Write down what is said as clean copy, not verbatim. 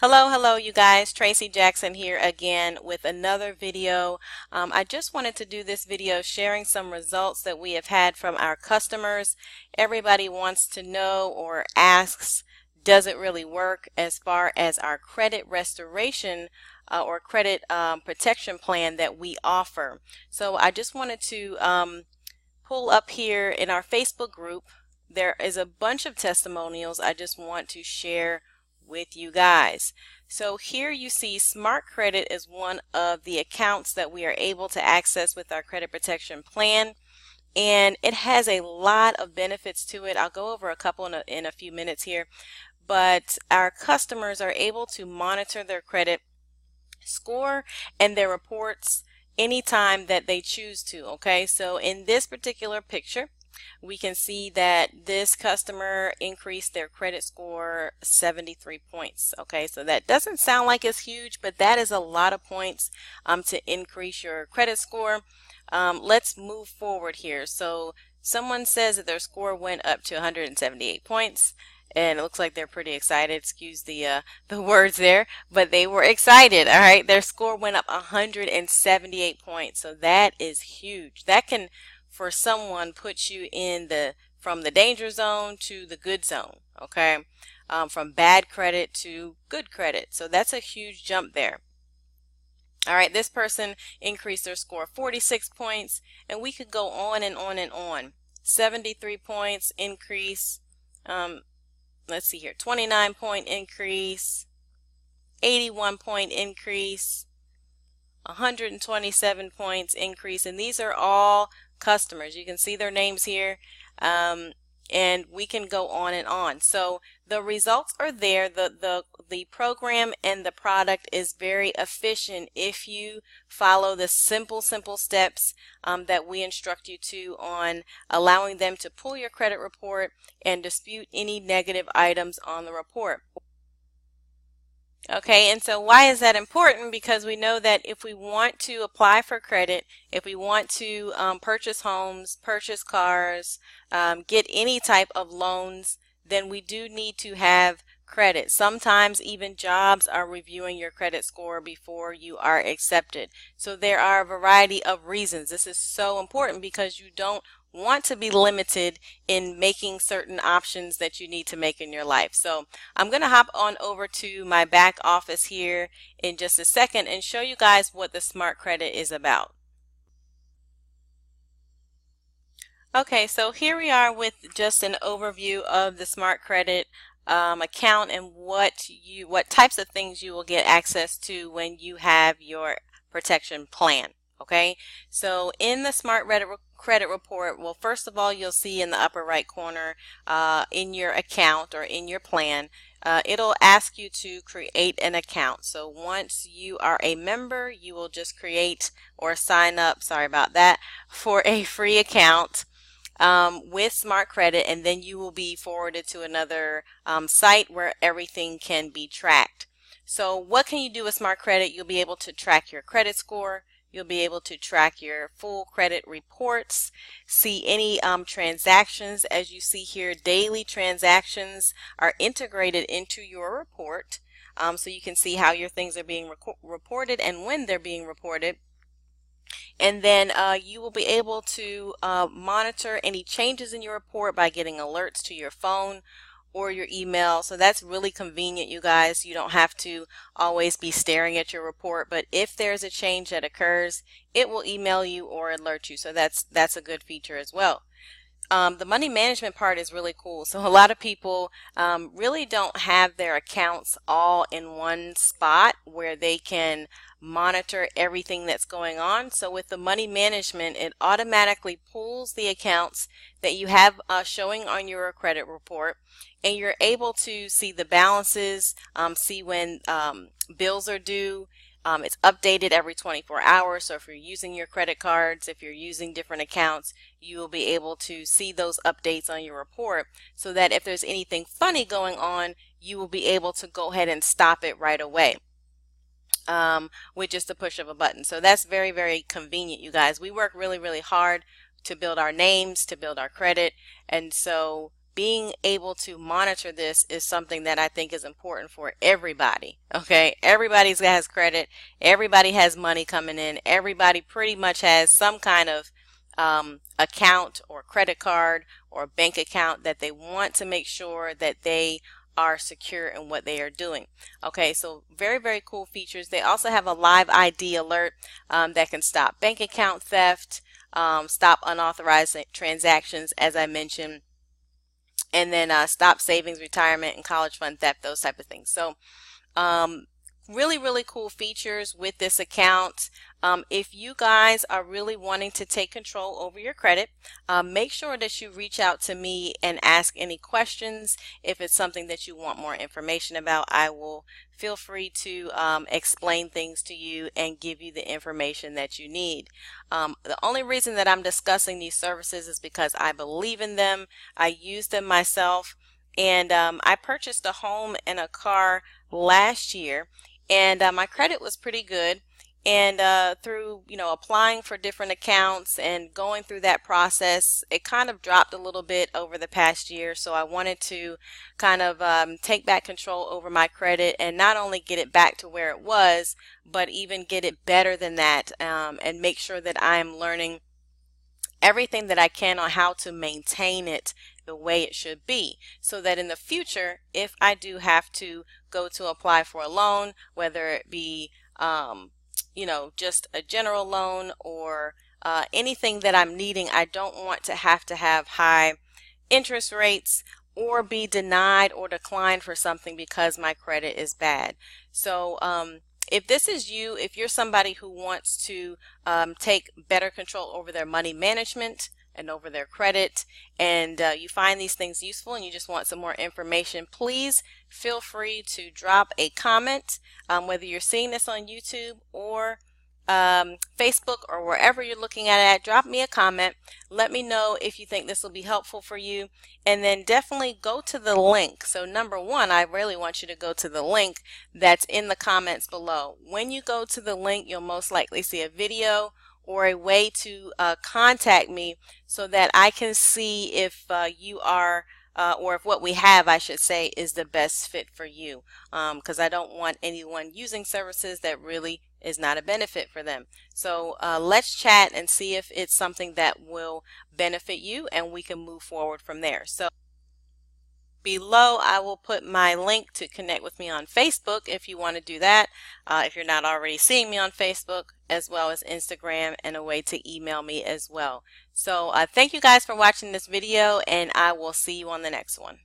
Hello, you guys. Tracy Jackson here again with another video. I just wanted to do this video sharing some results that we have had from our customers. Everybody wants to know or asks, does it really work as far as our credit restoration or credit protection plan that we offer? So I just wanted to pull up here in our Facebook group. There is a bunch of testimonials I just want to share with you guys. So here you see Smart Credit is one of the accounts that we are able to access with our credit protection plan, and it has a lot of benefits to it. I'll go over a couple in a few minutes here, but our customers are able to monitor their credit score and their reports anytime that they choose to. Okay, so in this particular picture we can see that this customer increased their credit score 73 points. Okay, so that doesn't sound like it's huge, but that is a lot of points to increase your credit score. Let's move forward here. So someone says that their score went up to 178 points. And it looks like they're pretty excited. Excuse the words there, but they were excited. All right, their score went up 178 points. So that is huge. That can, for someone, put you in from the danger zone to the good zone. Okay, from bad credit to good credit. So that's a huge jump there. All right, this person increased their score 46 points, and we could go on and on and on. 73 points increase. Let's see here, 29-point increase, 81-point increase, 127 points increase, and these are all customers. You can see their names here, and we can go on and on. So the results are there. The program and the product is very efficient if you follow the simple steps that we instruct you to on allowing them to pull your credit report and dispute any negative items on the report. Okay, and so why is that important? Because we know that if we want to apply for credit, if we want to purchase homes, purchase cars, get any type of loans, then we do need to have credit. Sometimes even jobs are reviewing your credit score before you are accepted. So there are a variety of reasons. This is so important because you don't want to be limited in making certain options that you need to make in your life. So I'm going to hop on over to my back office here in just a second and show you guys what the Smart Credit is about. Okay, so here we are with just an overview of the Smart Credit account and what types of things you will get access to when you have your protection plan. Okay, so in the Smart Credit report, well, first of all, you'll see in the upper right corner in your account or in your plan, it'll ask you to create an account. So once you are a member, you will just create or sign up, sorry about that, for a free account with Smart Credit, and then you will be forwarded to another site where everything can be tracked. So what can you do with Smart Credit? You'll be able to track your credit score. You'll be able to track your full credit reports, see any transactions. As you see here, daily transactions are integrated into your report, so you can see how your things are being reported and when they're being reported. And then you will be able to monitor any changes in your report by getting alerts to your phone or your email. So that's really convenient, you guys. You don't have to always be staring at your report, but if there's a change that occurs, it will email you or alert you. So that's a good feature as well. The money management part is really cool. So a lot of people really don't have their accounts all in one spot where they can monitor everything that's going on. So with the money management, it automatically pulls the accounts that you have showing on your credit report, and you're able to see the balances, see when bills are due. It's updated every 24 hours. So if you're using your credit cards, if you're using different accounts, you will be able to see those updates on your report, so that if there's anything funny going on, you will be able to go ahead and stop it right away with just a push of a button. So that's very convenient, you guys. We work really hard to build our names, to build our credit, and so being able to monitor this is something that I think is important for everybody. Okay, everybody has credit, everybody has money coming in, everybody pretty much has some kind of account or credit card or bank account that they want to make sure that they are secure in what they are doing. Okay, so very, very cool features. They also have a live ID alert that can stop bank account theft, stop unauthorized transactions, as I mentioned, and then stop savings, retirement, and college fund theft, those type of things. So really, really cool features with this account. If you guys are really wanting to take control over your credit, make sure that you reach out to me and ask any questions. If it's something that you want more information about, I will feel free to explain things to you and give you the information that you need. The only reason that I'm discussing these services is because I believe in them. I use them myself, and I purchased a home and a car last year, and my credit was pretty good. And through, applying for different accounts and going through that process, it kind of dropped a little bit over the past year. So I wanted to kind of take back control over my credit and not only get it back to where it was, but even get it better than that, and make sure that I'm learning everything that I can on how to maintain it the way it should be, so that in the future, if I do have to go to apply for a loan, whether it be just a general loan or anything that I'm needing, I don't want to have high interest rates or be denied or declined for something because my credit is bad. So if this is you, if you're somebody who wants to take better control over their money management and over their credit, and you find these things useful and you just want some more information, please feel free to drop a comment, whether you're seeing this on YouTube or Facebook or wherever you're looking at it. Drop me a comment. Let me know if you think this will be helpful for you, and then definitely go to the link. So number one, I really want you to go to the link that's in the comments below. When you go to the link, you'll most likely see a video or a way to contact me so that I can see if you are or if what we have, I should say, is the best fit for you, because I don't want anyone using services that really is not a benefit for them. So let's chat and see if it's something that will benefit you, and we can move forward from there. So below, I will put my link to connect with me on Facebook if you want to do that, if you're not already seeing me on Facebook, as well as Instagram, and a way to email me as well. So thank you guys for watching this video, and I will see you on the next one.